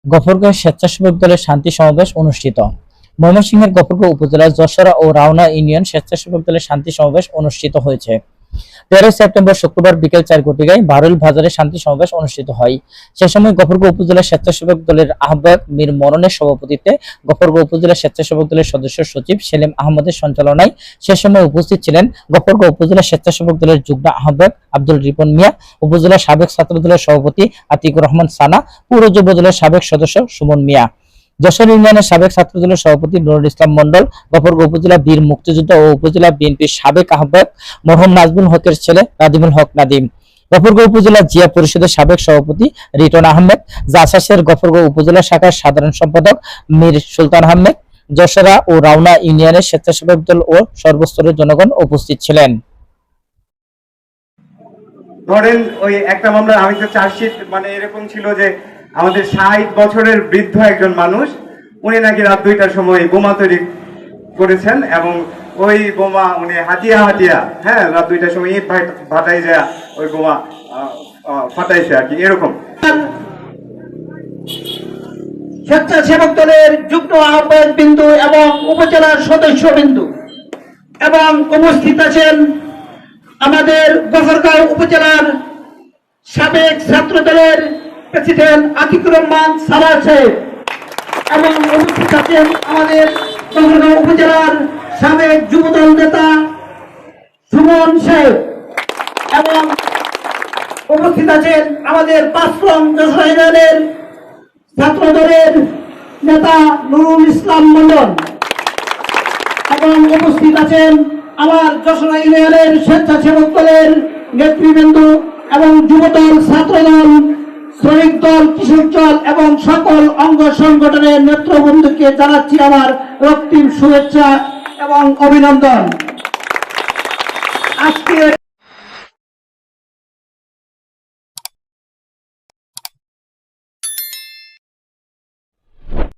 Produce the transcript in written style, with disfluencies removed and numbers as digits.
গফরগাঁও স্বেচ্ছাসেবক দলের শান্তি সমাবেশ অনুষ্ঠিত। ময়মনসিংহের গফরগাঁও উপজেলার যশোরা ও রাউনা ইউনিয়ন স্বেচ্ছাসেবক দলের শান্তি সমাবেশ অনুষ্ঠিত হয়েছে। 13 সেপ্টেম্বর শুক্রবার বিকেল 4 ঘটিকায় বারুল বাজারে শান্তি সমাবেশ অনুষ্ঠিত হয়। সে সময় গফরগাঁও উপজেলা স্বেচ্ছাসেবক দলের আহ্বায়ক মীর মননের সভাপতিত্বে গফরগাঁও উপজেলা স্বেচ্ছাসেবক দলের সদস্য সচিব সেলিম আহমদের সঞ্চালনায় সে সময় উপস্থিত ছিলেন গফরগাঁও উপজেলা স্বেচ্ছাসেবক দলের যুগ্ম আহ্বায়ক আব্দুল রিপন মিয়া, উপজেলা সাবেক ছাত্র দলের সভাপতি আতিকুর রহমান সানা, পৌর যুব দলের সাবেক সদস্য সুমন মিয়া, যশোর ইউনিয়নের সাবেক ছাত্র দলের সভাপতি নুরুল ইসলাম মন্ডল, গফরগাঁও উপজেলা বীর মুক্তিযোদ্ধা ও উপজেলা বিএনপির সাবেক আহ্বায়ক মরহুম নাজমুল হকের ছেলে নাদিমুল হক নাদিম, গফরগাঁও উপজেলা জিয়া পরিষদের সাবেক সভাপতি রিটন আহমেদ, জাসাসের গফরগাঁও উপজেলা শাখার সাধারণ সম্পাদক মীর সুলতান আহমেদ, যশোরা ও রাউনা ইউনিয়নের স্বেচ্ছাসেবক দল ও সর্বস্তরের জনগণ উপস্থিত ছিলেন। ধরেন ওই একটা মামলা আমি তো চার্জশিট মানে এরকম ছিল যে আমাদের 60 বছরের বৃদ্ধ একজন মানুষ, উনি নাকি রাত 2টার সময় বোমা তৈরি করেছেন এবং ওই বোমা উনি হাতিয়া হ্যাঁ রাত 2টার সময় ইট ভাটাই যায় ওই বোমা ফাটাইছে আর কি এরকম। স্বেচ্ছাসেবক দলের যুগ্ম আহ্বায়ক বিন্দু এবং উপজেলার সদস্য বিন্দু এবং উপস্থিত আছেন আমাদের গফরগাঁও উপজেলার সাবেক ছাত্র দলের প্রেসিডেন্ট আতিকুর রহমান সানা সাহেব এবং উপস্থিত আছেন আমাদের গফরগাঁও উপজেলার সাবেক যুবদল নেতা সুমন সাহেব এবং উপস্থিত আছেন আমাদের 5 নং যশোর ইউনিয়নের ছাত্র দলের নেতা নুরুল ইসলাম মন্ডল এবং উপস্থিত আছেন আমার যশোর ইউনিয়নের স্বেচ্ছাসেবক দলের নেতৃবৃন্দ এবং যুবদল, ছাত্রদল, শ্রমিক দল, কৃষক দল এবং সকল অঙ্গ সংগঠনের নেতৃবৃন্দকে জানাচ্ছি আমার রক্তিম শুভেচ্ছা এবং অভিনন্দন। আজকে